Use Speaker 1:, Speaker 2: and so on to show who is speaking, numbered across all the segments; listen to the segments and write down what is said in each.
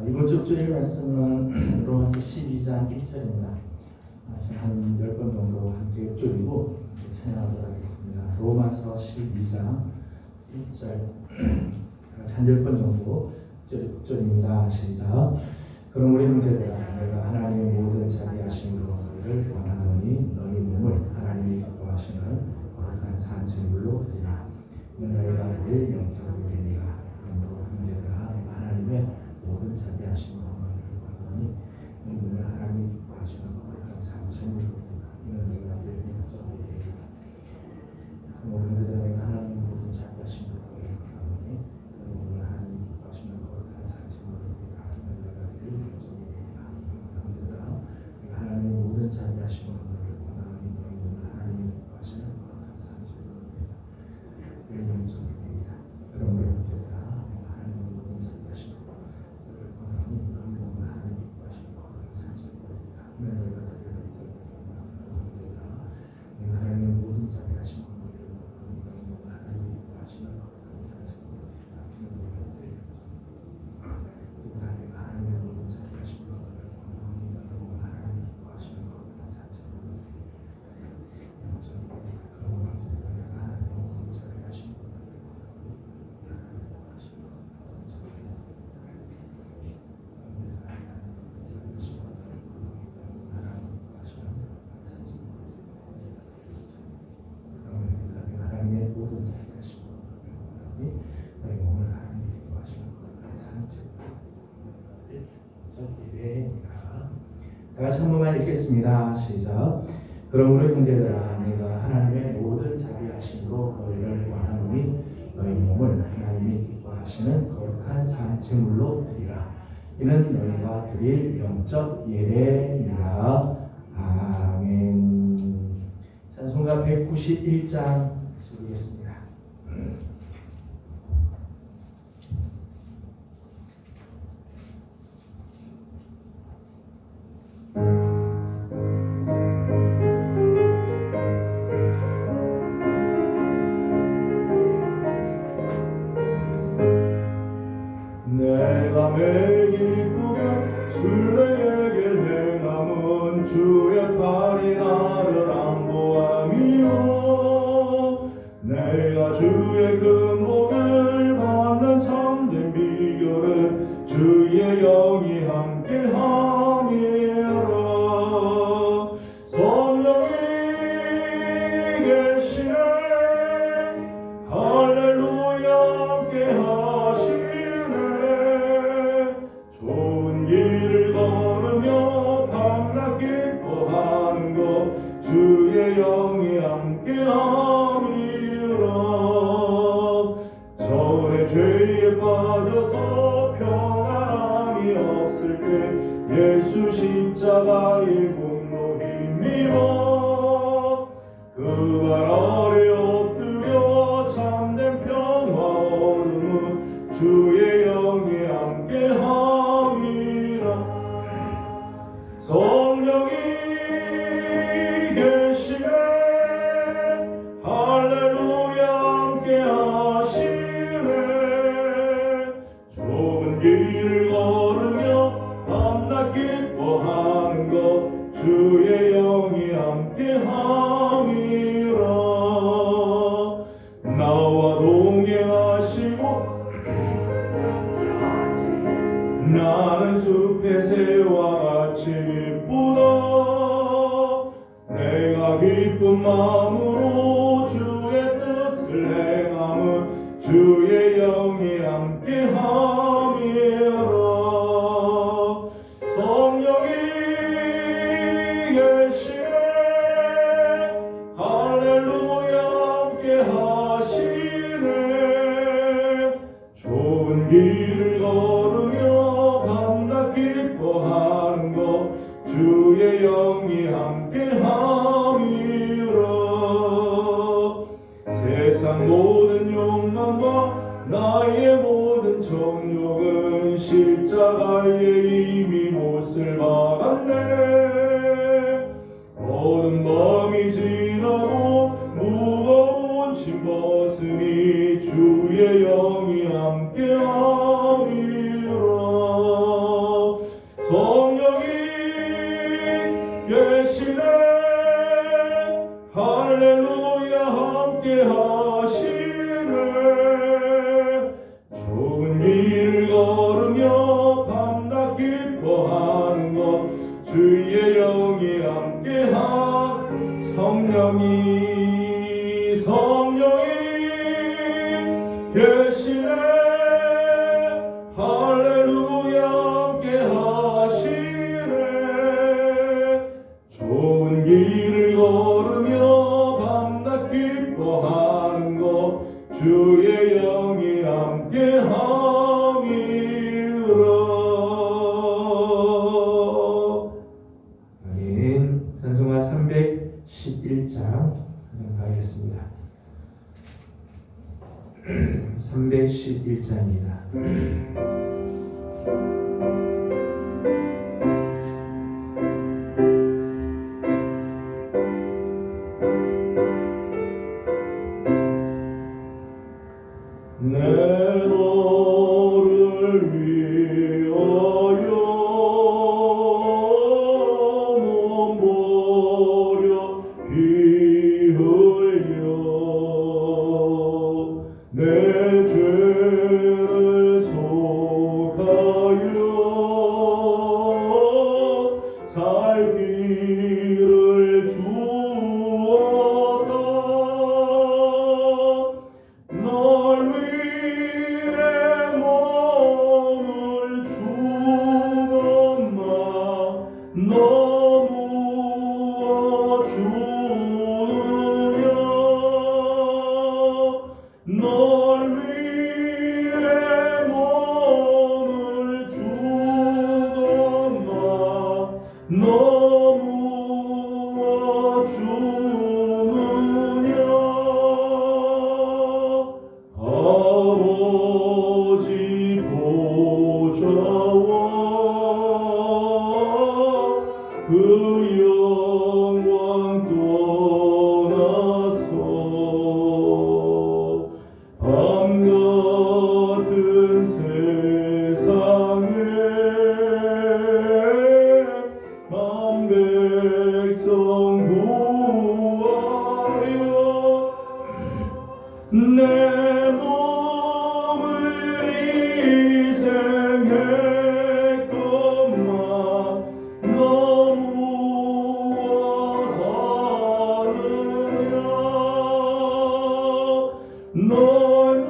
Speaker 1: 이번 주 주일 말씀은 로마서 12장 1절입니다. 한 10번 정도 함께 읊조리고 찬양하도록 하겠습니다. 로마서 12장 1절 한 10번 정도 읊조립니다. 시작. 그럼 우리 형제들아, 내가 하나님의 모든 자비하심으로 너희를 원하노니 너희 몸을 하나님이 기뻐하시는 거룩한 산 제물로 드리라. 너희가 드릴 영적인 예배니라. 그러므로 형제들아, 내가 하나님의 모든 자비하심으로 너희를 원하노니 너희 몸을 하나님이 기뻐하시는 거룩한 산 제물로 드리라. 이는 너희가 드릴 영적인 예배니라. 그러므로 형제들아, 내가 하나님의 모든 자비하심으로 너희를 원하노니 너희 몸을 하나님이 기뻐하시는 거룩한 산 제물로 드리라. 이는 너희가 드릴 영적인 예배니라. 형제들아, 내가 하나님의 모든 자비하심으로 너희를 원하노니 너희 몸을 하나님이 기뻐하시는 거룩한 산 제물로 드리라. 영적인 예배니라. 그러므로 형제들아, 내가 하나님의 모든 자비하심으로 너희를 원하노니 너희 몸을 하나님이 기뻐하시는 거룩한 산 제물로 드리라. 이는 너희가 드릴 영적인 예배니라. 형제들아, 내가 하나님의 모든 자비하심으로 너희를 원하노니 너희 몸을 하나님이 기뻐하시는 거룩한 산 제물로 드리라. 이는 너희가 드릴 형제들아, 내가 하나님의 모든 자비하심으로 너희를 원하노니 너희 몸을 하나님이 기뻐하시는 거룩한 산 제물로 드리라. 영적인 예배니라. 그러므로 형제들아, 내가 하나님의 모든 자비하심으로 너희를 원하노니 너희 몸을 하나님이 기뻐하시는 거룩한 산 제물로 드리라. 하나님의 모든 자비하심으로 너희 너희 몸을 하나님이 기뻐하시는 거룩한 산 제물로 드릴 예배니라. 다 같이 한 번만 읽겠습니다. 시작. 그러므로 형제들아, 내가 하나님의 모든 자비하심으로 너희를 원하노니 너희 몸을 하나님이 기뻐하시는 거룩한 산 제물로 드리라. 이는 너희가 드릴 영적 예배니라. 아멘. 찬송가 191장 부르겠습니다.
Speaker 2: 내가 매일 기쁘게 순례의 길 행함은 주의 팔이 나를 안보함이요. 내가 주의 큰 복을 받는 참된 비결은 주의 영이 함께함이라. 성령이 계시네 할렐루야 함께하시네. 좋은 길을 걸으며 밤낮 기뻐하는 것 주의 영이 함께함이라. 전에 죄에 빠져서 평안함이 없을 때 예수 십자가의 공로 힘입어 그 발 아래 엎드려 참된 평화 얻음은 주의 영이 함께함이라. 성령이 계시네 할렐루야 함께하시네. 좁은 길을 걸으며 밤낮 기뻐하는 것 주의 영이 함께함이라. 나와 동행하시고 나는 숲의 새와 같이 기쁘다. 내가 기쁜 마음으로 주의 뜻을 행함은 주의 영이 함께함이라. 성령이 계시네 할렐루야 함께하시네. 좁은 길을 걸으며 밤낮 기뻐하는 것 주의 영이 함께함이라. 세상 모든 욕망과 나의 모든 정욕은 십자가에 이미 못을 박았네. 어두운 밤이 지나고 무거운 짐 벗으니 주의 영이 함께함이라.
Speaker 1: 361장입니다.
Speaker 2: 내 너를 위하여 몸버려 피 흘려 내 죄를 속하여 살 길을 주었다. 널 위해 몸을 주었나 너무어 주느냐 널 위해 몸을 주었나 너무어 주느냐 아버지 보좌와 그 영광 떠나서 밤 같은 세상에 만 백성 구하려 내 몸을 희생했건만 너무하느냐 널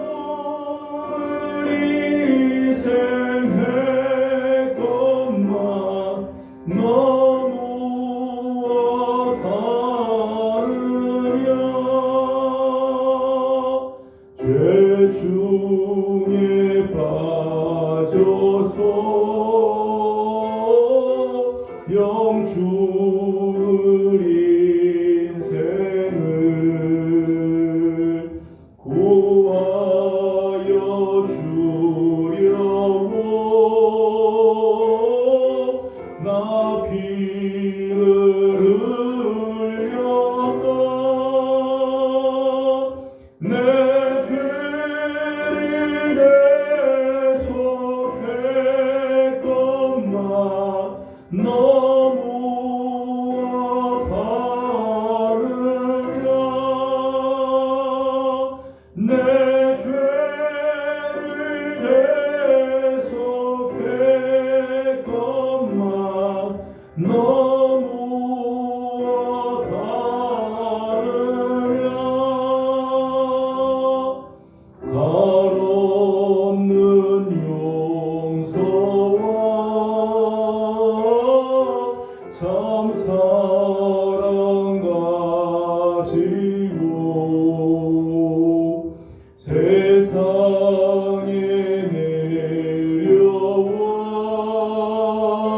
Speaker 2: 희생했건만 너무하느냐 죄 중에 빠져서 영 죽을 인생을 구하여 주려고 나 피를 흘렸다. 내 죄를 대속했건만 너무하느냐 내 죄를 대속했건만 너무하느냐 한없는 용서와 참 사랑 가지고 세상에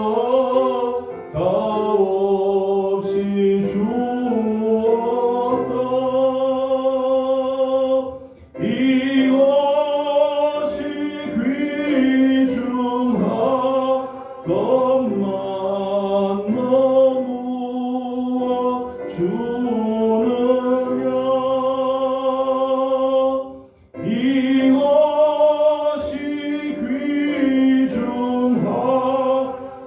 Speaker 2: 내려와 값없이 주었다. 이것이 귀중하건만 너무어 주느냐 이것이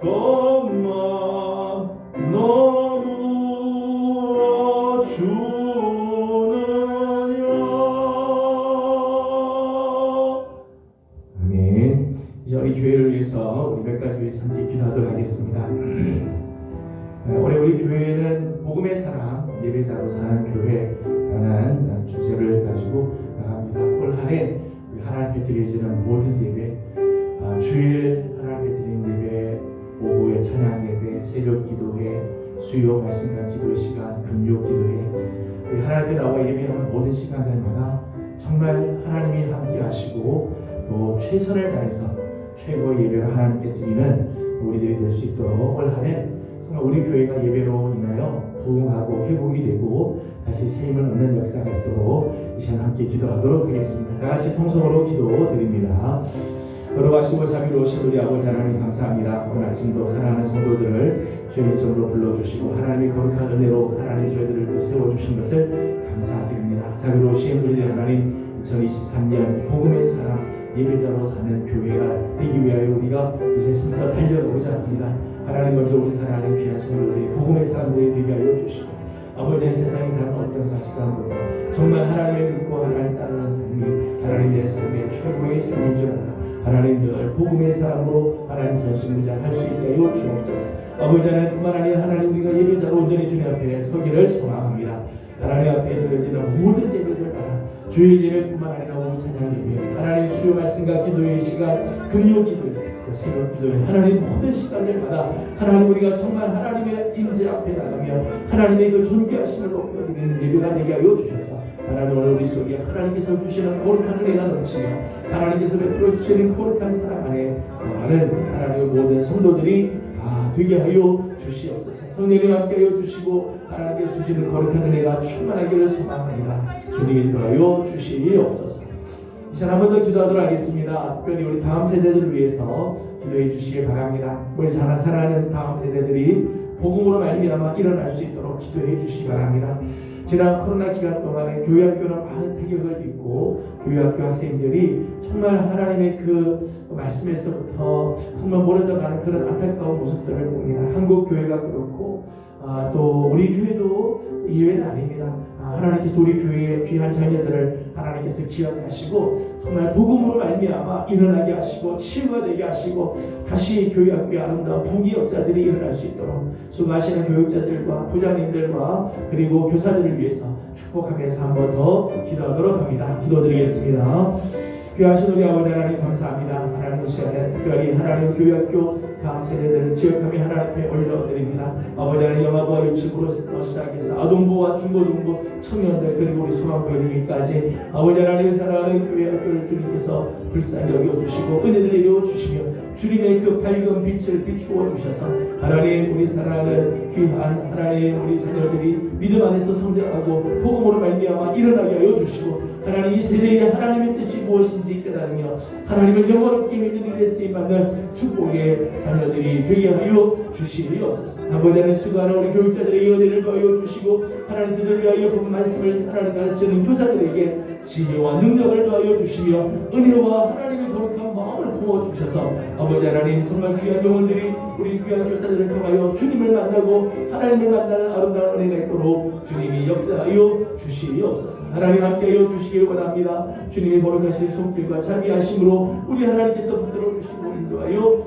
Speaker 2: 귀중하건만 너무어 주느냐.
Speaker 1: 아멘. 이제 우리 교회를 위해서 우리 몇 가지 위해서 함께 기도하도록 하겠습니다. 올해 우리 교회는 복음의 사랑, 예배자로 사는 교회라는 주제를 가지고 나갑니다. 올 한 해 하나님께 드려지는 모든 예배, 주일 하나님께 드리는 예배, 오후에 찬양 예배, 새벽 기도회, 수요 말씀과 기도의 시간, 금요 기도회, 우리 하나님께 나와 예배하는 모든 시간들마다 정말 하나님이 함께 하시고 또 최선을 다해서 최고의 예배를 하나님께 드리는 우리들이 될 수 있도록 올 한 해 정말 우리 교회가 예배로 인하여 부흥하고 회복이 되고 다시 새 힘을 얻는 역사가 있도록 이 시간 함께 기도하도록 하겠습니다. 다 같이 통성으로 기도드립니다. 걸어가시고 자비로우신 우리 아버지 하나님 감사합니다. 오늘 아침도 사랑하는 성도들을 주님의 이름으로 불러주시고 하나님의 거룩한 은혜로 하나님 저희들을 또 세워주신 것을 감사드립니다. 자비로우신 우리 하나님 2023년 복음의 사람 예배자로 사는 교회가 되기 위하여 우리가 이제 힘써 달려가고자 합니다. 하나님 먼저 우리 사랑하는 귀한 성도들이 복음의 사람들이 되게 하여 주시고 아버지의 세상에 다른 어떤 가치관보다 정말 하나님을 믿고 하나님 따르는 삶이 하나님 내 삶의 최고의 삶인 줄 알아 하나님 늘 복음의 사람으로 하나님 전신무장할 수 있게 하여 주옵소서. 아버지 하나님뿐만 아니라 하나님 우리가 예배자로 온전히 주님 앞에 서기를 소망합니다. 하나님 앞에 드려지는 모든 예배들마다 주일 예배뿐만 아니라 오후 찬양 예배 하나님 수요 말씀과 기도의 시간 금요 기도회 또 새벽 기도회 하나님 모든 시간들마다 하나님 우리가 정말 하나님의 임재 앞에 나가며 하나님의 그 존귀하심을 높여드리는 예배가 되게 하여 주셔서 하나님 오늘 우리 속에 하나님께서 주시는 거룩한 은혜가 넘치며 하나님께서 베풀어 주시는 거룩한 사랑 안에 거하는 하나님의 모든 성도들이 되게 하여 주시옵소서. 성령님 함께 하여 주시고 하나님께서 주시는 거룩한 은혜가 충만하기를 소망합니다. 주님이 더하여 주시옵소서. 이 시간 한 번 더 기도하도록 하겠습니다. 특별히 우리 다음 세대들을 위해서 기도해 주시기 바랍니다. 우리 사랑하는 다음 세대들이 복음으로 말미암아 일어날 수 있도록 기도해 주시기 바랍니다. 지난 코로나 기간 동안에 교회학교는 많은 타격을 입고 교회학교 학생들이 정말 하나님의 그 말씀에서부터 정말 멀어져가는 그런 안타까운 모습들을 봅니다. 한국 교회가 그렇고 또 우리 교회도 예외는 아닙니다. 하나님께서 우리 교회의 귀한 자녀들을 하나님께서 기억하시고 정말 복음으로 말미암아 일어나게 하시고 치유가 되게 하시고 다시 교회학교의 아름다운 부귀 역사들이 일어날 수 있도록 수고하시는 교육자들과 부장님들과 그리고 교사들을 위해서 축복하면서 한 번 더 기도하도록 합니다. 기도드리겠습니다. 귀하신 우리 아버지 하나님 감사합니다. 하나님 시간에 특별히 하나님 교회학교 다음 세대들을 기억하며 하나님 앞에 올려드립니다. 아버지 하나님 영아부와 유치부로 시작해서 아동부와 중고등부 청년들 그리고 우리 소망부에 이르기까지 아버지 하나님 사랑하는 교회학교를 주님께서 불쌍히 여겨주시고 은혜를 내려주시며 주님의 그 밝은 빛을 비추어 주셔서 하나님 우리 사랑하는 귀한 하나님 우리 자녀들이 믿음 안에서 성장하고 복음으로 말미암아 일어나게 하여 주시고 하나님 이 세대의 하나님의 뜻이 무엇인지 깨달으며 하나님을 영원롭게 해드리는 데 쓰임받는 축복의 자녀들이 되게 하여 주시옵소서. 아버지 하나님 수고하는 우리 교육자들의 은혜를 더하여 주시고 하나님 그들을 위하여 본 말씀을 하나님 가르치는 교사들에게 지혜와 능력을 더하여 주시며 은혜와 하나님의 거룩한 마음을 부어주셔서 아버지 하나님 정말 귀한 영혼들이 우리 귀한 교사들을 통하여 주님을 만나고 하나님을 만나는 아름다운 은혜가 있도록 주님이 역사하여 주시옵소서. 하나님 함께하여 주시기를 원합니다. 주님이 거룩하신 손길과 자비하심으로 우리 하나님께서 붙들어 주시고 인도하여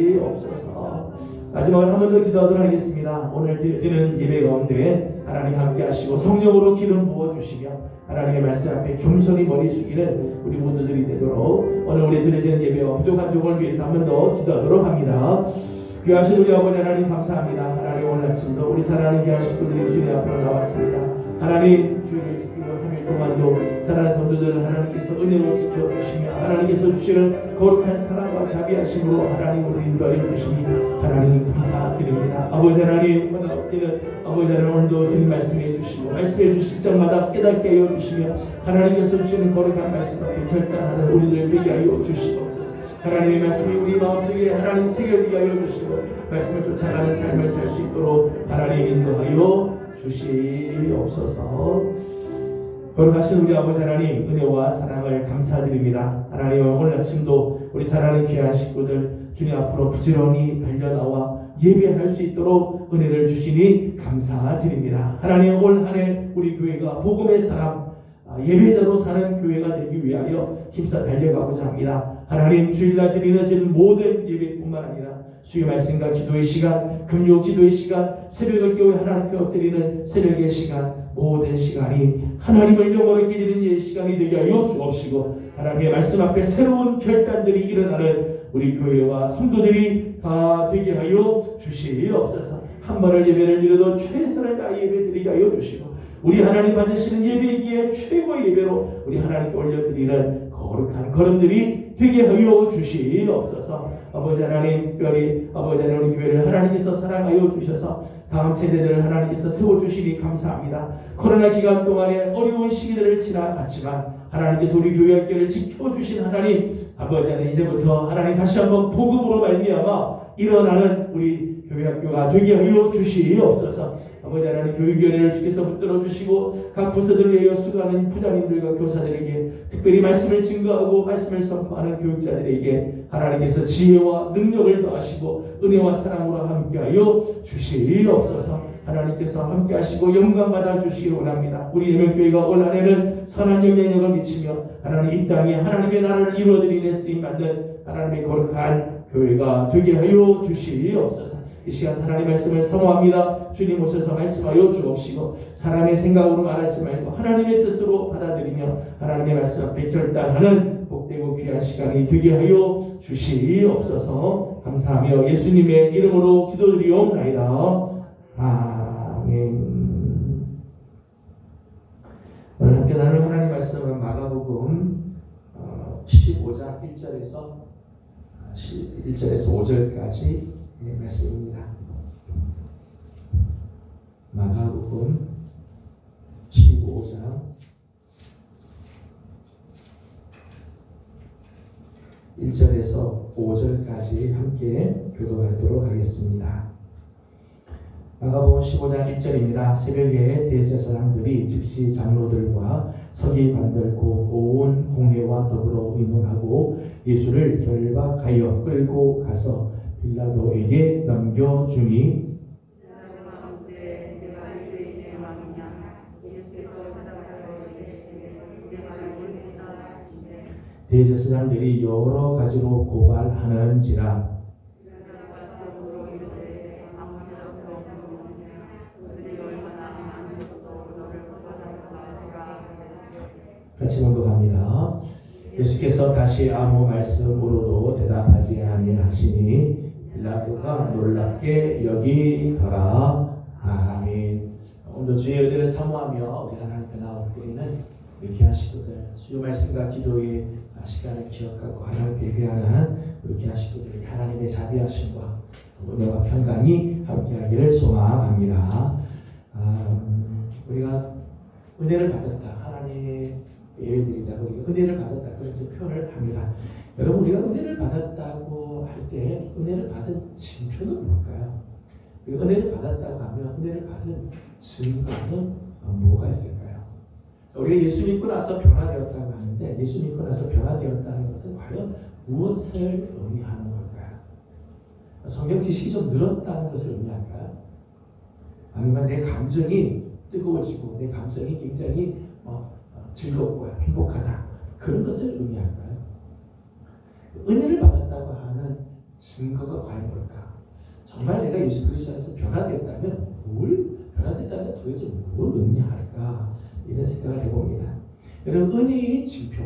Speaker 1: 주시옵소서. 마지막으로 한 번 더 기도하도록 하겠습니다. 오늘 드려지는 예배 가운데 하나님 함께 하시고 성령으로 기름 부어주시며 하나님의 말씀 앞에 겸손히 머리 숙이는 우리 모두들이 되도록 오늘 우리 드려지는 예배와 부족한 종을 위해서 한 번 더 기도하도록 합니다. 귀하신 우리 아버지 하나님 감사합니다. 하나님 오늘 아침도 우리 사랑하는 귀한 식구들이 주님 앞으로 나왔습니다. 하나님 주일을 지키고 3일 동안도 사랑하는 성도들을 하나님께서 은혜로 지켜주시며 하나님께서 주시는 거룩한 사랑과 자비하심으로 하나님 우리를 인도하여 주시니 하나님 감사드립니다. 아버지 하나님 아버지 하나님 오늘도 주님 말씀해 주시고 말씀해 주실 적마다 깨닫게 하여 주시며 하나님께서 주시는 거룩한 말씀 앞에 결단하는 우리들 되게 하여 주시옵소서. 하나님의 말씀이 우리 마음속에 하나님 새겨지게 하여 주시고 말씀을 쫓아가는 삶을 살 수 있도록 하나님 인도하여 주시옵소서. 거룩하신 우리 아버지 하나님 은혜와 사랑을 감사드립니다. 하나님 오늘 아침도 우리 사랑하는 귀한 식구들 주님 앞으로 부지런히 달려나와 예배할 수 있도록 은혜를 주시니 감사드립니다. 하나님 올 한 해 우리 교회가 복음의 사람 예배자로 사는 교회가 되기 위하여 힘써 달려가고자 합니다. 하나님 주일날 드리는 모든 예배뿐만 아니라 수요 말씀과 기도의 시간, 금요 기도의 시간, 새벽을 깨워 하나님께 엎드리는 새벽의 시간 모든 시간이 하나님을 영원하게 드리는 시간이 되게 하여 주옵시고 하나님의 말씀 앞에 새로운 결단들이 일어나는 우리 교회와 성도들이 다 되게 하여 주시옵소서. 한 번을 예배를 드려도 최선을 다해 예배 드리게 하여 주시고 우리 하나님 받으시는 예배이기에 최고의 예배로 우리 하나님께 올려드리는 거룩한 걸음들이 되게 하여 주시옵소서. 아버지 하나님, 특별히 아버지 하나님 우리 교회를 하나님께서 사랑하여 주셔서 다음 세대들을 하나님께서 세워주시니 감사합니다. 코로나 기간 동안에 어려운 시기들을 지나갔지만 하나님께서 우리 교회 학교를 지켜주신 하나님, 아버지 하나님 이제부터 하나님 다시 한번 복음으로 말미암아 일어나는 우리 교회 학교가 되게 하여 주시옵소서. 아버지 하나님 교육위원회를 주께서 붙들어 주시고 각 부서들을 위하여 수고하는 부장님들과 교사들에게 특별히 말씀을 증거하고 말씀을 선포하는 교육자들에게 하나님께서 지혜와 능력을 더하시고 은혜와 사랑으로 함께하여 주시옵소서. 하나님께서 함께하시고 영광 받아 주시기 원합니다. 우리 예명교회가 올 한해는 선한 영향력을 미치며 하나님 이 땅에 하나님의 나라를 이루어드리는 쓰임받는 하나님의 거룩한 교회가 되게 하여 주시옵소서. 이 시간 하나님의 말씀을 사모합니다. 주님 오셔서 말씀하여 주옵시고 사람의 생각으로 말하지 말고 하나님의 뜻으로 받아들이며 하나님의 말씀 앞에 결단하는 복되고 귀한 시간이 되게 하여 주시옵소서. 감사하며 예수님의 이름으로 기도드리옵나이다. 아멘. 오늘 함께 나눌 하나님의 말씀은 마가복음 15장 1절에서 5절까지 말씀입니다. 마가복음 15장 1절에서 5절까지 함께 교독하도록 하겠습니다. 마가복음 15장 1절입니다. 새벽에 대제사장들이 즉시 장로들과 서기관들 곧 온 공회와 더불어 의논하고 예수를 결박하여 끌고 가서 빌라도에게 넘겨주니 대제사장들이 여러 가지로 고발하는지라 같이 봉독합니다. 예수께서 다시 아무 말씀으로도 대답하지 아니하시니 빌라도가 놀랍게 여기더라. 아멘. 오늘도 주의 은혜를 사모하며 우리 하나님 앞에 나와 엎드리는 우리 귀한 식구들, 주의 말씀과 기도의 시간을 기억하고 하나님 앞에 예배하는 우리 귀한 식구들에게 하나님의 자비하심과 은혜와 평강이 함께하기를 소망합니다. 우리가 은혜를 받았다. 하나님의 예배드리다 우리가 은혜를 받았다 그런 표현을 합니다. 여러분 우리가 은혜를 받았다고 할 때 은혜를 받은 징표는 뭘까요? 은혜를 받았다고 하면 은혜를 받은 증거는 뭐가 있을까요? 우리가 예수 믿고 나서 변화되었다고 하는데 예수 믿고 나서 변화되었다는 것은 과연 무엇을 의미하는 걸까요? 성경 지식이 좀 늘었다는 것을 의미할까요? 아니면 내 감정이 뜨거워지고 내 감정이 굉장히 즐겁고 행복하다 그런 것을 의미할까요? 은혜를 받았다고 하는 증거가 과연 뭘까? 정말 내가 예수 그리스도 안에서 변화됐다면 변화됐다는 게 도대체 뭘 의미할까? 이런 생각을 해봅니다. 여러분 은혜의 징표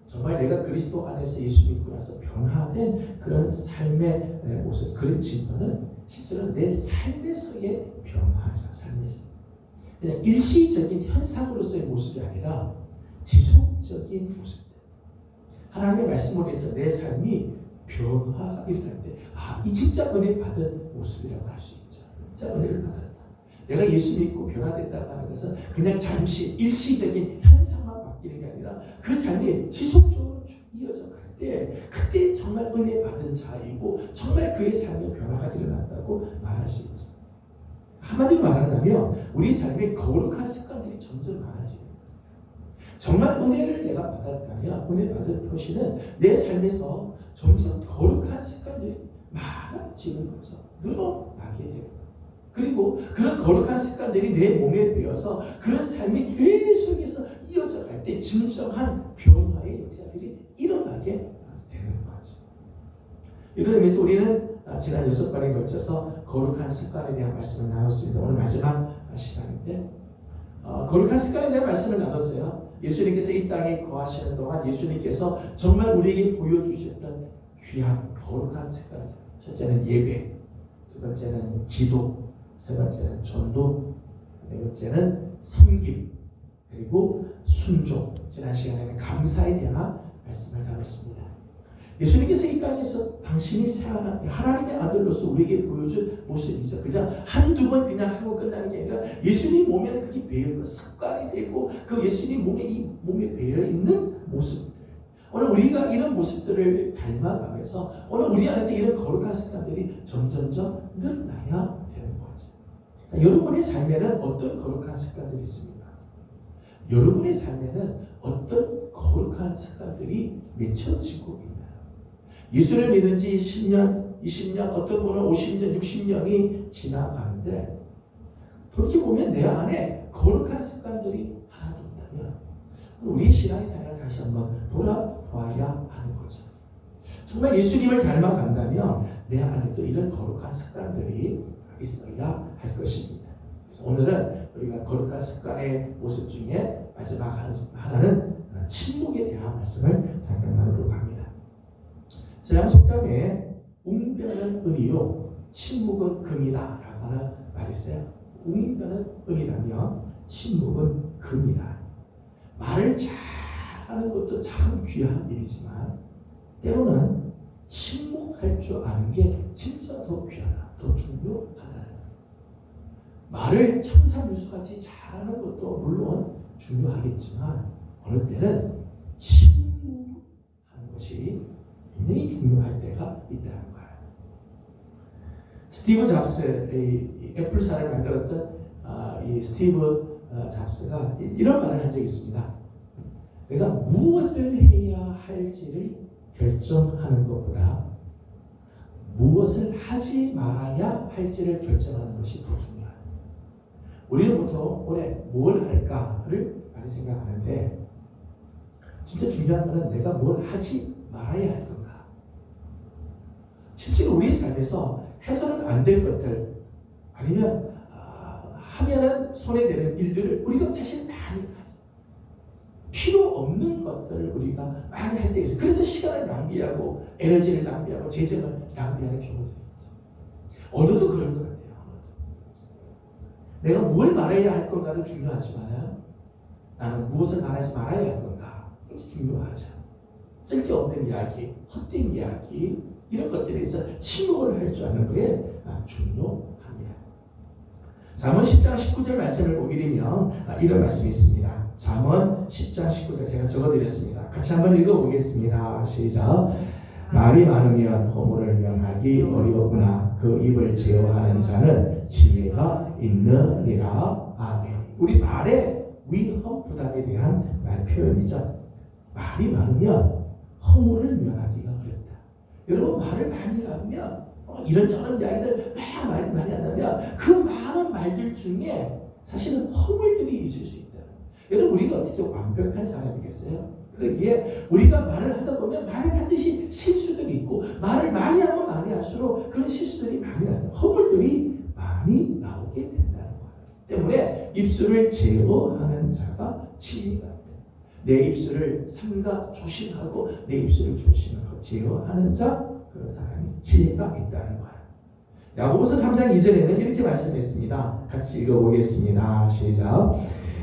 Speaker 1: 정말 내가 그리스도 안에서 예수 믿고 나서 변화된 그런 삶의 모습 그런 징표는 실제로 내 삶에서의 변화죠. 삶에서 그냥 일시적인 현상으로서의 모습이 아니라 지속적인 모습들. 하나님의 말씀으로 해서 내 삶이 변화가 일어날 때, 이 진짜 은혜 받은 모습이라고 할 수 있죠. 진짜 은혜를 받았다. 내가 예수 믿고 변화됐다고 하는 것은 그냥 잠시 일시적인 현상만 바뀌는 게 아니라 그 삶이 지속적으로 쭉 이어져 갈 때, 그때 정말 은혜 받은 자이고 정말 그의 삶에 변화가 일어났다고 말할 수 있죠. 한마디로 말한다면 우리 삶에 거룩한 습관들이 점점 많아지는 거예요. 정말 은혜를 내가 받았다면 은혜 받은 표시는 내 삶에서 점점 거룩한 습관들이 많아지는 거죠. 늘어나게 되는 거예요. 그리고 그런 거룩한 습관들이 내 몸에 배어서 그런 삶이 계속해서 이어져 갈 때 진정한 변화의 역사들이 일어나게 되는 거죠. 이런 의미에서 우리는 지난 6번에 걸쳐서 거룩한 습관에 대한 말씀을 나눴습니다. 오늘 마지막 시간인데 거룩한 습관에 대한 말씀을 나눴어요. 예수님께서 이 땅에 거하시는 동안 예수님께서 정말 우리에게 보여주셨던 귀한 거룩한 습관들. 첫째는 예배, 두 번째는 기도, 세 번째는 전도, 네 번째는 섬김, 그리고 순종. 지난 시간에는 감사에 대한 말씀을 나눴습니다. 예수님께서 이 땅에서 당신이 하나님의 아들로서 우리에게 보여준 모습이죠. 그냥 한두 번 그냥 하고 끝나는 게 아니라 예수님 몸에는 그게 배어있고 습관이 되고 그 예수님 몸에 배어있는 모습들. 오늘 우리가 이런 모습들을 닮아가면서 오늘 우리 안에도 이런 거룩한 습관들이 점점점 늘어나야 되는 거죠. 자, 여러분의 삶에는 어떤 거룩한 습관들이 있습니까? 여러분의 삶에는 어떤 거룩한 습관들이 맺혀지고 있나요? 예수를 믿은 지 10년, 20년, 어떤 분은 50년, 60년이 지나가는데 돌이켜보면 내 안에 거룩한 습관들이 하나도 없다면 우리의 신앙의 삶을 다시 한번 돌아봐야 하는 거죠. 정말 예수님을 닮아간다면 내 안에 또 이런 거룩한 습관들이 있어야 할 것입니다. 그래서 오늘은 우리가 거룩한 습관의 모습 중에 마지막 하나는 침묵에 대한 말씀을 잠깐 나누려고 합니다. 서양 속담에 웅변은 은이요 침묵은 금이다 라고 하는 말이 있어요. 웅변은 은이라면 침묵은 금이다. 말을 잘하는 것도 참 귀한 일이지만 때로는 침묵할 줄 아는 게 진짜 더 귀하다, 더 중요하다는 거예요. 말을 청산유수같이 잘하는 것도 물론 중요하겠지만 어느 때는 침묵하는 것이 굉장히 중요할 때가 있다는 거예요. 스티브 잡스, 애플사를 만들었던 이 스티브 잡스가 이런 말을 한 적이 있습니다. 내가 무엇을 해야 할지를 결정하는 것보다 무엇을 하지 말아야 할지를 결정하는 것이 더 중요하다. 우리는 보통 올해 뭘 할까를 많이 생각하는데 진짜 중요한 것은 내가 뭘 하지 말아야 할 건가. 실제로 우리 삶에서 해서는 안 될 것들 아니면 하면은 손해되는 일들을 우리가 사실 많이 하죠. 필요 없는 것들을 우리가 많이 할 때가 있어요. 그래서 시간을 낭비하고 에너지를 낭비하고 재정을 낭비하는 경우들이 있죠. 오늘도 그런 것 같아요. 내가 뭘 말해야 할 건가도 중요하지만 나는 무엇을 말하지 말아야 할 건가 굉장히 중요하죠. 쓸데없는 이야기, 헛된 이야기 이런 것들에 대해서 침묵을 할 줄 아는 게 중요합니다. 잠언 10장 19절 말씀을 보게 되면 이런 말씀이 있습니다. 잠언 10장 19절 제가 적어드렸습니다. 같이 한번 읽어보겠습니다. 시작. 말이 많으면 허물을 면하기 어려우구나. 그 입을 제어하는 자는 지혜가 있느니라. 아멘. 우리 말의 위험 부담에 대한 말 표현이죠. 말이 많으면 허물을 면하기가 어렵다. 여러분 말을 많이 하면 이런저런 이야기들 막 많이 한다면 그 많은 말들 중에 사실은 허물들이 있을 수 있다. 여러분 우리가 어떻게 완벽한 사람이겠어요? 그러기에 우리가 말을 하다 보면 말에 반드시 실수들이 있고 말을 많이 하면 많이 할수록 그런 실수들이 많이 나요. 허물들이 많이 나오게 된다는 거예요. 때문에 입술을 제어하는 자가 지혜가 있다. 내 입술을 삼가 조심하고 내 입술을 조심하고 제어하는 자 그런 사람이 지혜가 있다는 거예요. 야고보서 3장 2절에는 이렇게 말씀했습니다. 같이 읽어보겠습니다. 시작.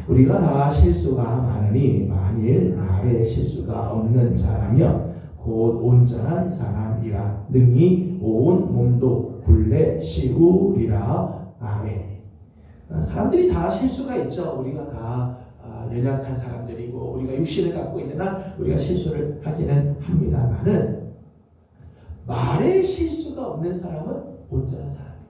Speaker 1: 우리가 다 실수가 많으니 만일 말에 실수가 없는 자라면 곧 온전한 사람이라 능히 온 몸도 굴레 씌우리라. 아멘. 사람들이 다 실수가 있죠. 우리가 다 연약한 사람들이고 우리가 육신을 갖고 있는 한 우리가 실수를 하기는 합니다만은 말에 실수가 없는 사람은 온전한 사람이에요.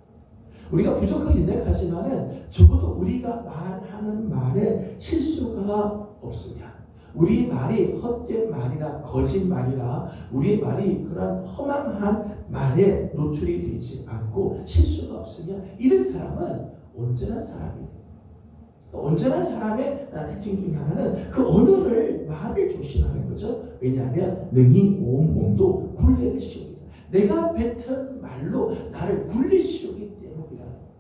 Speaker 1: 우리가 부족하게 연약하지만은 적어도 우리가 말하는 말에 실수가 없으면 우리 말이 헛된 말이나 거짓말이나 우리의 말이 그런 허망한 말에 노출이 되지 않고 실수가 없으면 이런 사람은 온전한 사람이에요. 온전한 사람의 특징 중에 하나는 그 언어를 말을 조심하는 거죠. 왜냐하면 능히 온 몸도 굴레를 씌웁니다. 내가 뱉은 말로 나를 굴레 씌우기 때문이라는 거예요.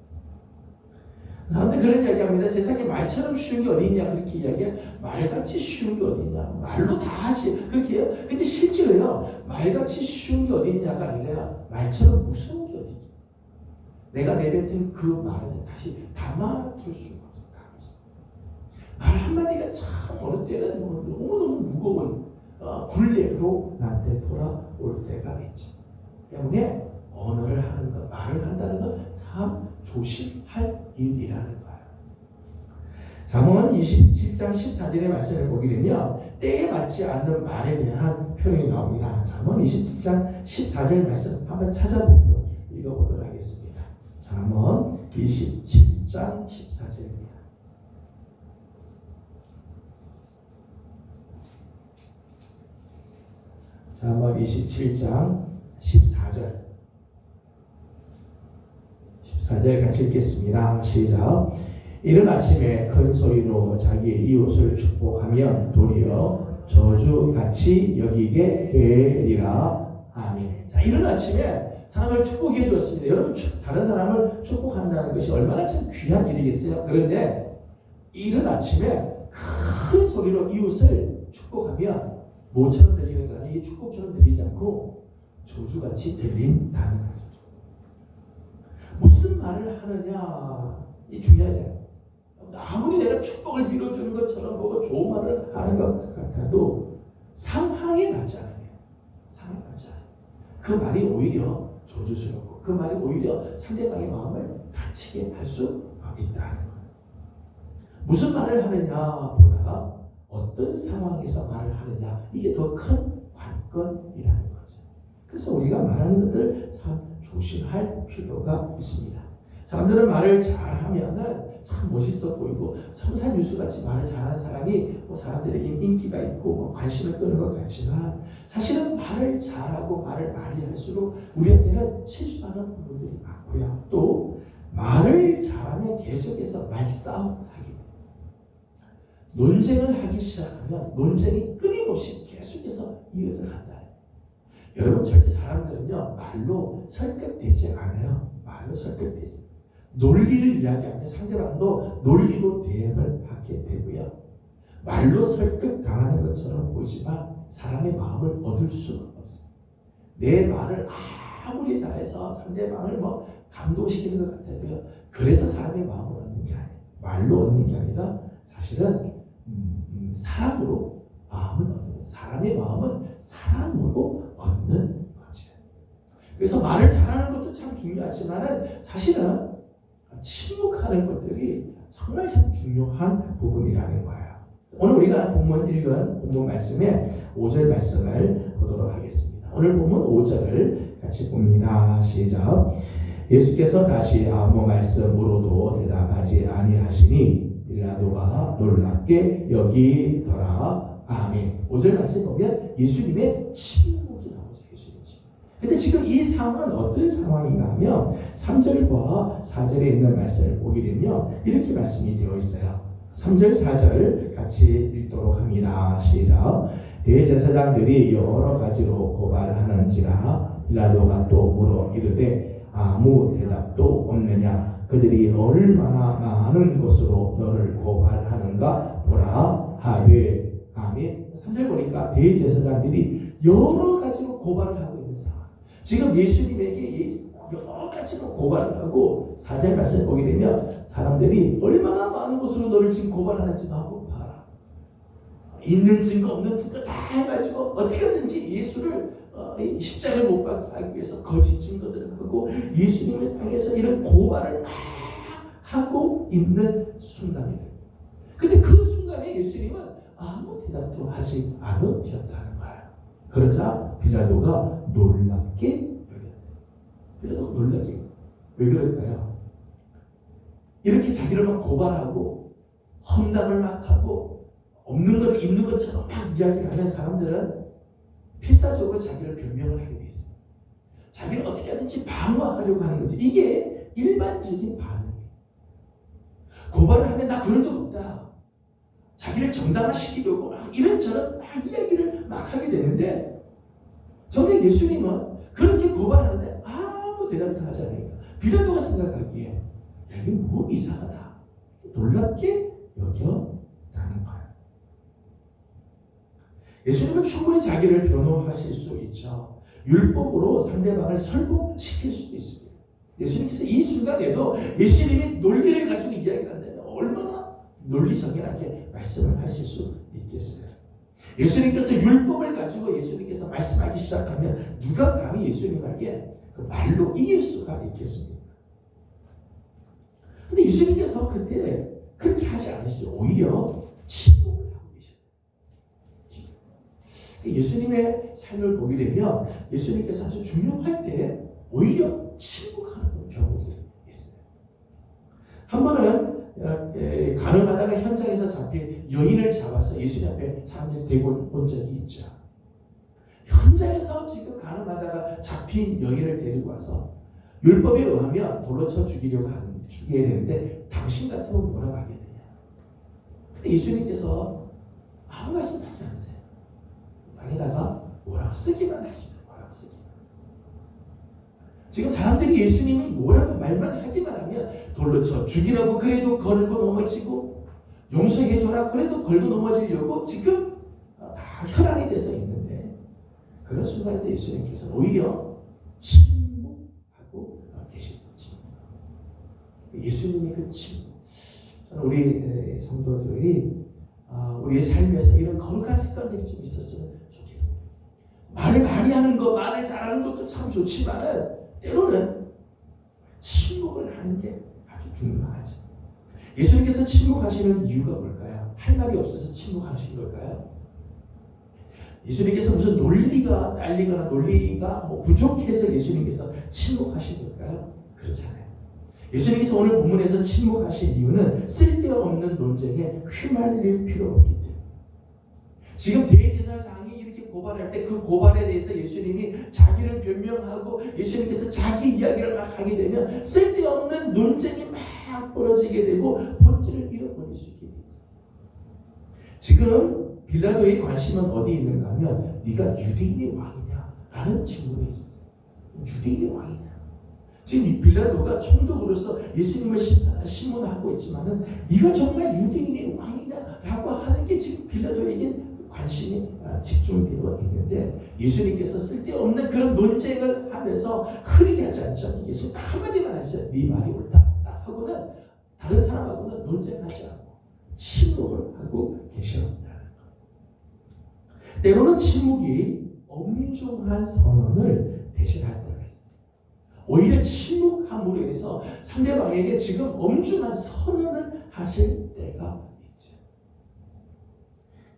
Speaker 1: 사람들 그런 이야기합니다. 세상에 말처럼 쉬운 게 어디 있냐 그렇게 이야기해. 말같이 쉬운 게 어디 있냐. 말로 다 하지 그렇게 해요. 근데 실제로요 말같이 쉬운 게 어디 있냐가 아니라 말처럼 무서운 게 어디 있겠어요. 내가 내뱉은 그 말을 다시 담아둘 수가 없어요. 말 한마디가 참 어느 때는 너무너무 무거운 굴레로 나한테 돌아올 때가 있죠. 때문에 언어를 하는 것, 말을 한다는 것 참 조심할 일이라는 거예요. 잠언 27장 14절의 말씀을 보게 되면 때에 맞지 않는 말에 대한 표현이 나옵니다. 잠언 27장 14절 말씀 한번 찾아보고 읽어보도록 하겠습니다. 잠언 27장 14절입니다. 잠언 27장 14절 같이 읽겠습니다. 시작. 이른 아침에 큰 소리로 자기의 이웃을 축복하면 도리어 저주같이 여기게 되리라. 아멘. 자, 이른 아침에 사람을 축복해 주었습니다. 여러분, 다른 사람을 축복한다는 것이 얼마나 참 귀한 일이겠어요. 그런데 이른 아침에 큰 소리로 이웃을 축복하면 뭐처럼 들리는 거 아니에요? 이게 축복처럼 들리지 않고 저주같이 들린다는 거죠. 무슨 말을 하느냐 이 중요하잖아요. 아무리 내가 축복을 빌어주는 것처럼 뭐가 좋은 말을 하는 것 같아도 상황에 맞지 않으면 상황에 맞지 않아요. 그 말이 오히려 저주스럽고 그 말이 오히려 상대방의 마음을 다치게 할 수 있다는 거예요. 무슨 말을 하느냐 보다 어떤 상황에서 말을 하느냐 이게 더 큰 관건이라는 거죠. 그래서 우리가 말하는 것들을 참 조심할 필요가 있습니다. 사람들은 말을 잘하면은 참 멋있어 보이고 성산유수같이 말을 잘하는 사람이 사람들에게 인기가 있고 관심을 끄는 것 같지만 사실은 말을 잘하고 말을 많이 할수록 우리한테는 실수하는 부분들이 많고요. 또 말을 잘하면 계속해서 말싸움을 하게 돼요. 논쟁을 하기 시작하면 논쟁이 끊임없이 계속해서 이어져 간다. 여러분 절대 사람들은요 말로 설득되지 않아요. 말로 설득되죠. 논리를 이야기하면 상대방도 논리로 대응을 하게 되고요. 말로 설득당하는 것처럼 보이지만 사람의 마음을 얻을 수가 없어요. 내 말을 아무리 잘해서 상대방을 감동시키는 것 같아도요. 그래서 사람의 마음을 얻는 게 아니에요. 말로 얻는 게 아니라 사실은 사람으로 마음을 얻는 거죠. 사람의 마음은 사람으로 얻는 거죠. 그래서 말을 잘하는 것도 참 중요하지만 사실은 침묵하는 것들이 정말 참 중요한 부분이라는 거예요. 오늘 우리가 읽은 본문 말씀의 5절 말씀을 보도록 하겠습니다. 오늘 본문 5절을 같이 봅니다. 시작. 예수께서 다시 아무 말씀으로도 대답하지 아니하시니 빌라도가 놀랍게 여기더라. 아멘. 5절 말씀 보면 예수님의 침묵이 나오죠. 예수님의 침묵. 근데 지금 이 상황은 어떤 상황인가 하면 3절과 4절에 있는 말씀을 보게 되면 이렇게 말씀이 되어 있어요. 3절 4절 같이 읽도록 합니다. 시작. 대제사장들이 여러 가지로 고발하는지라 빌라도가 또 물어 이르되 아무 대답도 없느냐. 그들이 얼마나 많은 것으로 너를 고발하는가 보라 하되. 아멘. 3절 보니까 대제사장들이 여러 가지로 고발을 하고 있는 상황. 지금 예수님에게 여러 가지로 고발을 하고 4절 말씀 보게 되면 사람들이 얼마나 많은 것으로 너를 지금 고발하는지도 한번 봐라. 있는 증거 없는 증거 다 해가지고 어떻게든지 예수를 십자가에 못 박게 하기 위해서 거짓 증거들을 하고 예수님을 향해서 이런 고발을 막 하고 있는 순간이에요. 근데 그 순간에 예수님은 아무 대답도 하지 않으셨다는 거예요. 그러자 빌라도가 놀랍게 여겼대요. 빌라도가 놀랍게. 왜 그럴까요? 이렇게 자기를 막 고발하고 험담을 막 하고 없는 걸 있는 것처럼 막 이야기를 하는 사람들은 필사적으로 자기를 변명을 하게 돼 있어요. 자기를 어떻게 하든지 방어하려고 하는 거지. 이게 일반적인 반응이에요. 고발을 하면 나 그런 적 없다. 자기를 정당화시키려고 막 이런저런 막 이야기를 막 하게 되는데 정작 예수님은 그렇게 고발하는데 아무 대답도 하지 않으니까 빌라도가 생각하기에 야, 이게 뭐 이상하다. 놀랍게 여겼다는 거예요. 예수님은 충분히 자기를 변호하실 수 있죠. 율법으로 상대방을 설득시킬 수도 있습니다. 예수님께서 이 순간에도 예수님이 논리를 가지고 이야기를 한다면 얼마나 논리정연하게 말씀을 하실 수 있겠어요. 예수님께서 율법을 가지고 예수님께서 말씀하기 시작하면 누가 감히 예수님에게 그 말로 이길 수가 있겠습니까? 근데 예수님께서 그때 그렇게 하지 않으시죠. 오히려 침묵을 하고 계셨어요. 예수님의 삶을 보게 되면 예수님께서 아주 중요할 때 오히려 침묵하는 경우들이 있어요. 한 번은 가늠하다가 현장에서 잡힌 여인을 잡아서 예수님 앞에 사람들이 데리고 온 적이 있죠. 현장에서 지금 가늠하다가 잡힌 여인을 데리고 와서 율법에 의하면 돌로 쳐 죽여야 되는데 당신 같으면 뭐라고 하겠느냐. 근데 예수님께서 아무 말씀도 하지 않으세요. 땅에다가 뭐라고 쓰기만 하시죠. 뭐라고 쓰기만. 지금 사람들이 예수님이 뭐라고 말만 하기만 하면 돌로 쳐 죽이라고 그래도 걸고 넘어지고 용서해줘라 그래도 걸고 넘어지려고 지금 다 혈안이 돼서 있는데 그런 순간에 예수님께서 오히려 침묵하고 계시죠. 예수님의 그 침묵. 저는 우리 성도들이 우리의 삶에서 이런 거룩한 습관들이 좀 있었으면 좋겠어요. 말을 많이 하는 거, 말을 잘하는 것도 참 좋지만은 때로는 침묵을 하는 게 아주 중요하죠. 예수님께서 침묵하시는 이유가 뭘까요? 할 말이 없어서 침묵하신 걸까요? 예수님께서 무슨 논리가 딸리거나 논리가 부족해서 예수님께서 침묵하신 걸까요? 그렇잖아요. 예수님께서 오늘 본문에서 침묵하신 이유는 쓸데없는 논쟁에 휘말릴 필요 없기 때문에. 지금 대제사장이 이렇게 고발할 때 그 고발에 대해서 예수님이 자기를 변명하고 예수님께서 자기 이야기를 막 하게 되면 쓸데없는 논쟁이 막 벌어지게 되고 본질을 잃어버릴 수 있게 되죠. 지금 빌라도의 관심은 어디에 있는가 하면 네가 유대인의 왕이냐? 라는 질문이 있었어요. 유대인의 왕이냐? 지금 빌라도가 총독으로서 예수님을 심문하고 있지만은 네가 정말 유대인의 왕이냐라고 하는 게 지금 빌라도에게 관심이 집중되어 있는데 예수님께서 쓸데없는 그런 논쟁을 하면서 흐리게 하지 않죠. 예수 딱 한마디만 하시죠. 네 말이 옳다 하고는 다른 사람하고는 논쟁하지 않고 침묵을 하고 계셨다는 것. 때로는 침묵이 엄중한 선언을 대신할 때가 있습니다. 오히려 침묵함으로 인해서 상대방에게 지금 엄중한 선언을 하실 때가 있죠.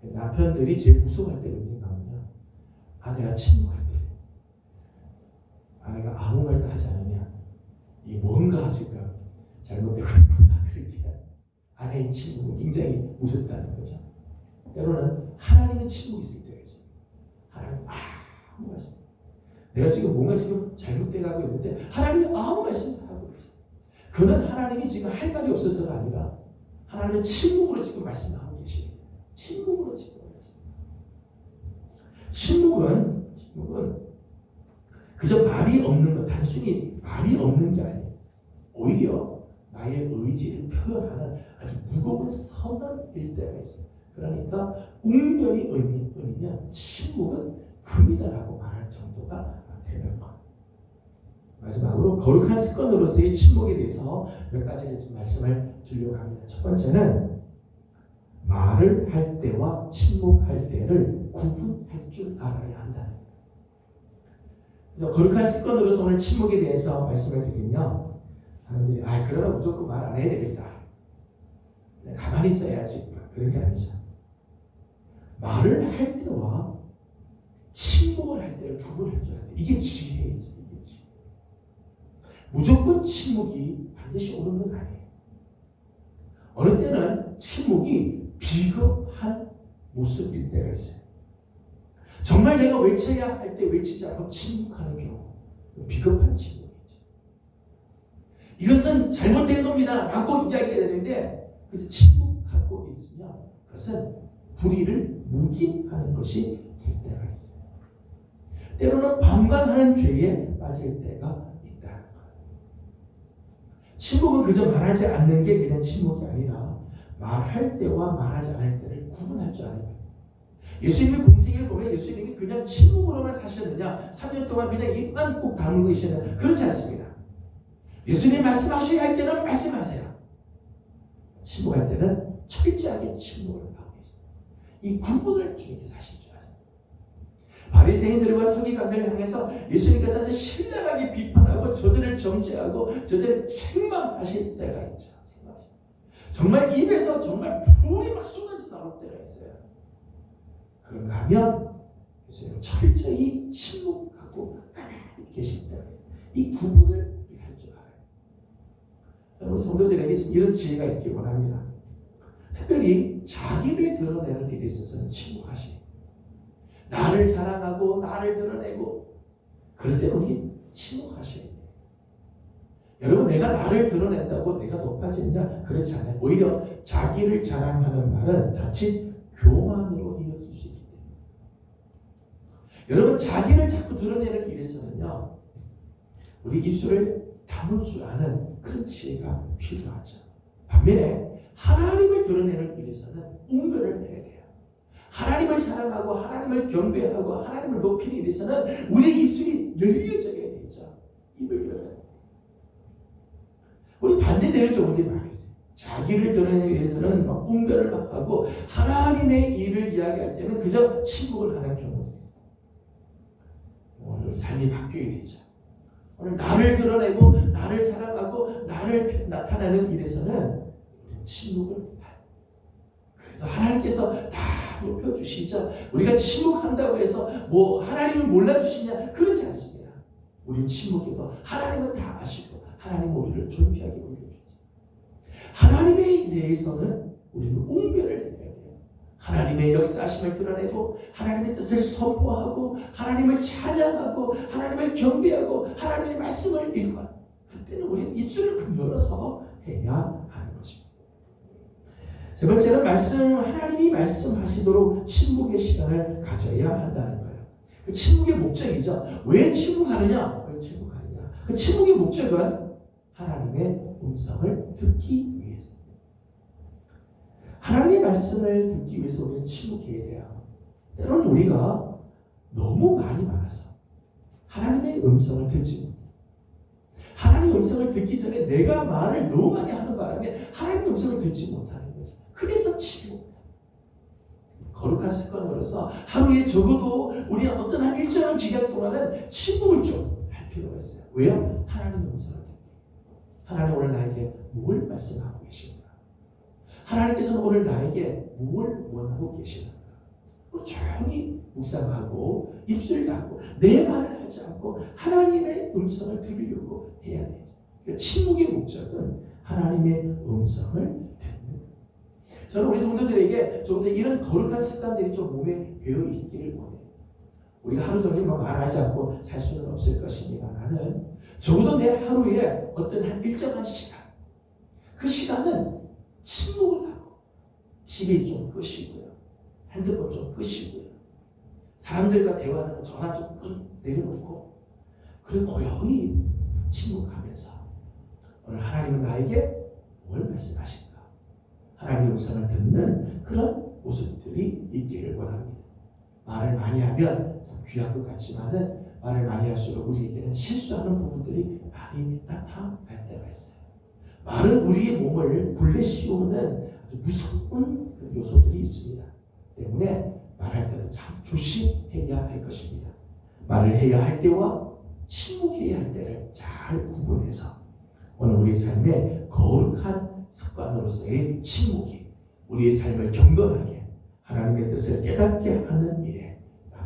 Speaker 1: 남편들이 제일 무서워할 때가 언젠가 하면요. 아내가 침묵할 때. 아내가 아무 말도 하지 않으면 이 뭔가 지금 잘못되고 있구나. 그렇게 아내의 침묵은 굉장히 무섭다는 거죠. 때로는 하나님의 침묵이 있을 때가 있어요. 하나님 아무 말씀. 내가 지금 뭔가 지금 잘못돼 가고 있는데 하나님이 아무 말씀도 하고 계세요. 그는 하나님이 지금 할 말이 없어서가 아니라 하나님은 침묵으로 지금 말씀하고 계시요. 침묵으로 지금 말씀. 침묵은 그저 말이 없는 것, 단순히 말이 없는 게 아니에요. 오히려 나의 의지를 표현하는 아주 무거운 선언일 때가 있어요. 그러니까 웅변이 의미면 침묵은 금이다라고 말할 정도가 되는 것. 마지막으로 거룩한 습관으로서의 침묵에 대해서 몇 가지를 좀 말씀을 드리려고 합니다. 첫 번째는 말을 할 때와 침묵할 때를 구분할 줄 알아야 한다는 거예요. 거룩한 습관으로서 오늘 침묵에 대해서 말씀을 드리면 사람들이 그러면 무조건 말 안 해야 되겠다. 가만히 있어야지. 그런 게 아니죠. 말을 할 때와 침묵을 할 때를 구분할 줄 알아야 돼. 이게 지혜이죠. 이게 지혜. 무조건 침묵이 반드시 옳은 건 아니에요. 어느 때는 침묵이 비겁한 모습일 때가 있어요. 정말 내가 외쳐야 할 때 외치지 않고 침묵하는 경우, 비겁한 침묵이죠. 이것은 잘못된 겁니다 라고 이야기해야 되는데 그래서 침묵하고 있으면 그것은 불의를 묵인하는 것이 될 때가 있어요. 때로는 방관하는 죄에 빠질 때가 있다는 거예요. 침묵은 그저 말하지 않는 게 그냥 침묵이 아니라 말할 때와 말하지 않을 때를 구분할 줄 알아야 돼요. 예수님의 공생애를 보면 예수님이 그냥 침묵으로만 사셨느냐, 3년 동안 그냥 입만 꼭 다물고 계셨느냐, 그렇지 않습니다. 예수님 말씀하셔야 할 때는 말씀하세요. 침묵할 때는 철저하게 침묵을 하고 계십니다. 이 구분을 주님께서 하실 줄 아세요. 바리새인들과 서기관들을 향해서 예수님께서 아주 신랄하게 비판하고 저들을 정죄하고 저들을 책망하실 때가 있죠. 정말 입에서 정말 불이 막 쏟아져 나올 때가 있어요. 그런가 하면 예수님 철저히 침묵하고 가만히 계실 때가 있어요. 이 구분을 할 줄 알아요. 저는 우리 성도들에게 이런 지혜가 있기 원합니다. 특별히 자기를 드러내는 일에 있어서는 침묵하시. 나를 자랑하고 나를 드러내고 그럴 때는 우리 침묵하셔야 돼요. 여러분, 내가 나를 드러낸다고 내가 높아지느냐? 그렇지 않아요. 오히려 자기를 자랑하는 말은 자칫 교만으로 이어질 수 있기 때문에. 여러분, 자기를 자꾸 드러내는 일에서는요, 우리 입술을 다물 줄 아는 그런 지혜가 필요하죠. 반면에 하나님을 드러내는 일에서는 웅변을 내야 돼요. 하나님을 자랑하고 하나님을 경배하고 하나님을 높이는 일에서는 우리의 입술이 열려져야 되죠. 입을 열어야 돼요. 우리 반대되는 경우들이 많이 있어요. 자기를 드러내기 위해서는 막 웅변을 막 하고 하나님의 일을 이야기할 때는 그저 침묵을 하는 경우도 있어요. 오늘 삶이 바뀌어야 되죠. 오늘 나를 드러내고 나를 자랑하고 나를 나타내는 일에서는 우리는 침묵을 해요. 그래도 하나님께서 다 높여주시죠. 우리가 침묵한다고 해서 뭐 하나님을 몰라주시냐? 그렇지 않습니다. 우리는 침묵해도 하나님은 다 아시고 하나님은 우리를 존귀하게 올려주죠. 하나님에 대해서는 우리는 웅변을 해야 돼요. 하나님의 역사하심을 드러내고 하나님의 뜻을 선포하고 하나님을 찬양하고 하나님을 경배하고 하나님의 말씀을 읽고 그때는 우리는 입술을 열어서 해야 하는 것입니다. 세 번째는 하나님이 말씀하시도록 침묵의 시간을 가져야 한다는 거예요. 그 침묵의 목적이죠. 왜 침묵하느냐? 그 침묵의 목적은 하나님의 음성을 듣기 위해서입니다. 하나님의 말씀을 듣기 위해서 우리는 침묵해야 돼요. 때로는 우리가 너무 말이 많아서 하나님의 음성을 듣지 못해요. 하나님의 음성을 듣기 전에 내가 말을 너무 많이 하는 바람에 하나님의 음성을 듣지 못하는 거죠. 그래서 침묵. 거룩한 습관으로서 하루에 적어도 우리는 어떤 한 일정한 기간 동안은 침묵을 좀 할 필요가 있어요. 왜요? 하나님의 음성을 듣기. 하나님 오늘 나에게 뭘 말씀하고 계신가? 하나님께서는 오늘 나에게 뭘 원하고 계시는가? 조용히 묵상하고 입술 닫고 내 말을 하지 않고 하나님의 음성을 들으려고 해야 되죠. 그러니까 침묵의 목적은 하나님의 음성을 듣는. 저는 우리 성도들에게 조금 더 이런 거룩한 습관들이 좀 몸에 배어 있기를 원해요. 우리가 하루 종일 말하지 않고 살 수는 없을 것입니다. 나는 적어도 내 하루에 어떤 한 일정한 시간, 그 시간은 침묵을 하고 TV 좀 끄시고요, 핸드폰 좀 끄시고요, 사람들과 대화하는 거 전화 좀 내려놓고 그리고 고요히 침묵하면서 오늘 하나님은 나에게 뭘 말씀하실까? 하나님의 음성을 듣는 그런 모습들이 있기를 원합니다. 말을 많이 하면 참 귀한 것 같지만은 말을 많이 할수록 우리에게는 실수하는 부분들이 많이 나타날 때가 있어요. 말은 우리의 몸을 굴레 씌우는 아주 무서운 그 요소들이 있습니다. 때문에 말할 때도 참 조심해야 할 것입니다. 말을 해야 할 때와 침묵해야 할 때를 잘 구분해서 오늘 우리의 삶에 거룩한 습관으로서의 침묵이 우리의 삶을 경건하게 하나님의 뜻을 깨닫게 하는 일에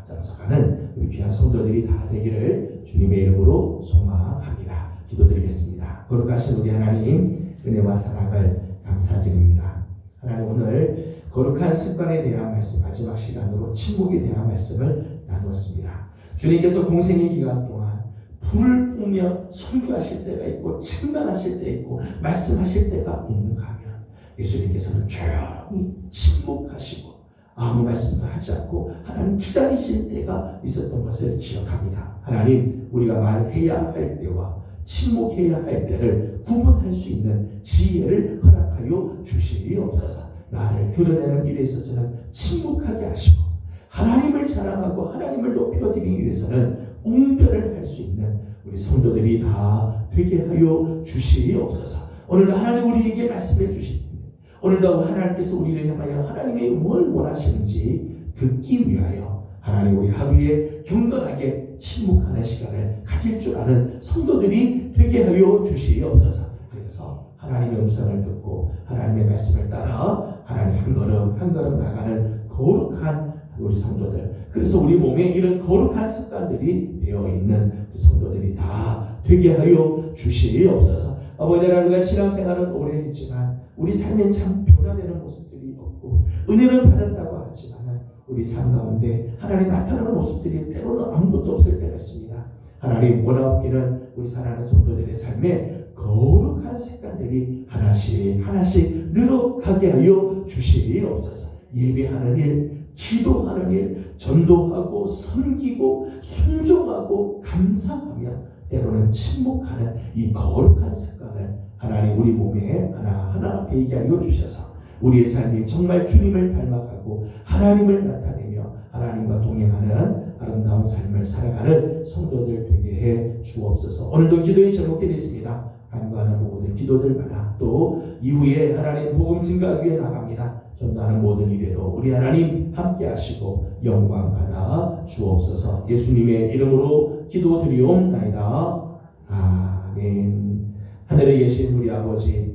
Speaker 1: 앞장서가는 우리 귀한 성도들이 다 되기를 주님의 이름으로 소망합니다. 기도드리겠습니다. 거룩하신 우리 하나님, 은혜와 사랑을 감사드립니다. 하나님, 오늘 거룩한 습관에 대한 말씀, 마지막 시간으로 침묵에 대한 말씀을 나누었습니다. 주님께서 공생의 기간 동안 불을 뿜으며 설교하실 때가 있고 책망하실 때 있고 말씀하실 때가 있는가 하면 예수님께서는 조용히 침묵하시고 아무 말씀도 하지 않고 하나님 기다리실 때가 있었던 것을 기억합니다. 하나님, 우리가 말해야 할 때와 침묵해야 할 때를 구분할 수 있는 지혜를 허락하여 주시옵소서. 나를 드러내는 일에 있어서는 침묵하게 하시고 하나님을 자랑하고 하나님을 높여드리기 위해서는 웅변을 할 수 있는 우리 성도들이 다 되게 하여 주시옵소서. 오늘도 하나님 우리에게 말씀해 주실 텐데 오늘도 하나님께서 우리를 향하여 하나님이 뭘 원하시는지 듣기 위하여 하나님 우리 하루에 경건하게 침묵하는 시간을 가질 줄 아는 성도들이 되게 하여 주시옵소서. 하여서 하나님의 음성을 듣고 하나님의 말씀을 따라 하나님 한 걸음 한 걸음 나가는 거룩한 우리 성도들, 그래서 우리 몸에 이런 거룩한 습관들이 되어 있는 성도들이 다 되게 하여 주시옵소서. 아버지 하나님, 우리가 신앙생활은 오래 했지만 우리 삶엔 참 변화되는 모습들이 없고 은혜를 받았다고 하지만 우리 삶 가운데 하나님 나타나는 모습들이 때로는 아무것도 없을 때가 있습니다. 하나님 원하옵기는 우리 사랑하는 성도들의 삶에 거룩한 습관들이 하나씩 하나씩 늘어가게 하여 주시옵소서. 예배하는 일, 기도하는 일, 전도하고 섬기고 순종하고 감사하며 때로는 침묵하는 이 거룩한 습관을 하나님 우리 몸에 하나하나 배이게 하여 주셔서 우리의 삶이 정말 주님을 닮아가고 하나님을 나타내며 하나님과 동행하는 아름다운 삶을 살아가는 성도들 되게 해 주옵소서. 오늘도 기도의 제목들이 있습니다. 간구하는 모든 기도들마다 또 이후에 하나님 복음 증가하기 위해 나갑니다. 전도하는 모든 일에도 우리 하나님 함께 하시고 영광 받아 주옵소서. 예수님의 이름으로 기도드리옵나이다. 아멘. 하늘에 계신 우리 아버지의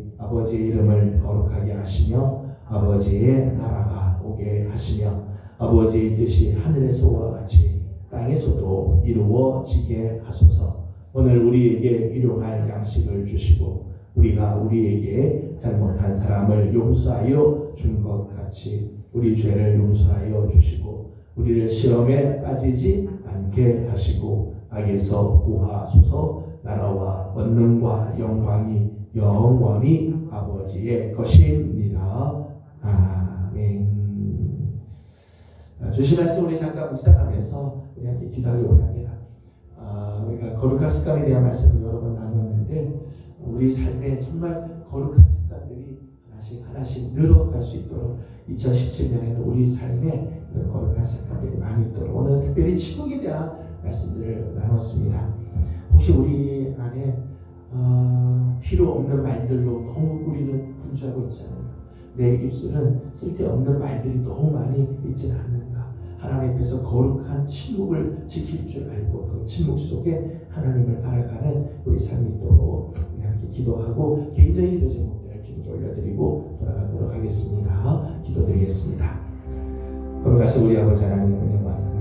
Speaker 1: 이름을 거룩하게 하시며 아버지의 나라가 오게 하시며 아버지의 뜻이 하늘에서와 같이 땅에서도 이루어지게 하소서. 오늘 우리에게 일용할 양식을 주시고 우리가 우리에게 잘못한 사람을 용서하여 준 것 같이 우리 죄를 용서하여 주시고 우리를 시험에 빠지지 않게 하시고 악에서 구하소서. 나라와 권능과 영광이 영원히 아버지의 것입니다. 아멘. 주신 말씀 우리 잠깐 묵상하면서 우리 함께 기도하기 원합니다. 우리가 거룩한 습관에 대한 말씀을 여러 번 나눴는데 우리 삶에 정말 거룩한 습관들이 하나씩 늘어갈 수 있도록 2017년에는 우리 삶에 이런 거룩한 습관들이 많이 있도록 오늘은 특별히 침묵에 대한 말씀들을 나눴습니다. 혹시 우리 안에 필요 없는 말들로 너무 우리는 분주하고 있지 않는가? 내 입술은 쓸데없는 말들이 너무 많이 있지는 않는가? 하나님 앞에서 거룩한 침묵을 지킬 줄 알고 그 침묵 속에 하나님을 알아가는 우리 삶이 있도록 우리 함께 기도하고 개인적인 기도 제목들 주님께 올려드리고 돌아가도록 하겠습니다. 기도드리겠습니다. 거룩하신 우리 아버지 하나님, 은혜와 사랑